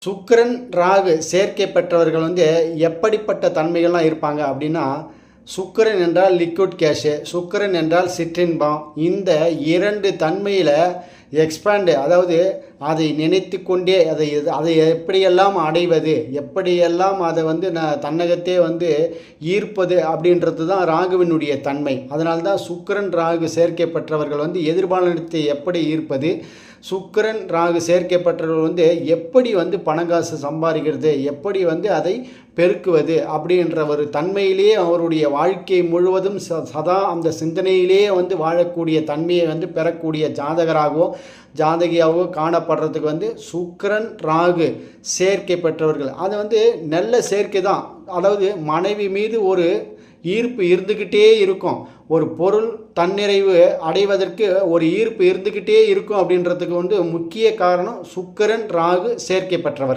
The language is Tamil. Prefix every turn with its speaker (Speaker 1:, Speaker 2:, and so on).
Speaker 1: சுக்கிரன் ராகு சேர்க்கை பெற்றவர்கள் எப்படிப்பட்ட தன்மைகள்லாம் இருப்பாங்க அப்படின்னா, சுக்கிரன் என்றால் லிக்விட் கேஷு, சுக்கிரன் என்றால் சிற்றின்பம். இந்த 2 தன்மையில் எக்ஸ்பேண்டு, அதாவது அதை நினைத்து கொண்டே அதை எப்படியெல்லாம் அடைவது, எப்படியெல்லாம் அதை தன்னகத்தே ஈர்ப்பது அப்படின்றது தான் ராகுவினுடைய தன்மை. அதனால்தான் சுக்கிரன் ராகு சேர்க்கை பெற்றவர்கள் எதிர்பாலனத்தை எப்படி ஈர்ப்பது, சுக்கிரன் ராகு சேர்க்கை பெற்றவர்கள் எப்படி பணங்காசு சம்பாதிக்கிறது, எப்படி அதை பெருக்குவது அப்படின்ற ஒரு தன்மையிலேயே அவருடைய வாழ்க்கை முழுவதும் சதா அந்த சிந்தனையிலேயே வாழக்கூடிய தன்மையை பெறக்கூடிய ஜாதகராகவோ ஜாதகியாகவோ காணப்படுறதுக்கு சுக்கிரன் ராகு சேர்க்கை பெற்றவர்கள். அது நல்ல சேர்க்கை தான். அதாவது மனைவி மீது ஒரு ஈர்ப்பு இருந்துக்கிட்டே இருக்கும். ஒரு பொருள் தன்னிறைவு அடைவதற்கு ஒரு ஈர்ப்பு இருந்துக்கிட்டே இருக்கும் அப்படின்றதுக்கு முக்கிய காரணம் சுக்கிரன் ராகு சேர்க்கை பெற்றவர்.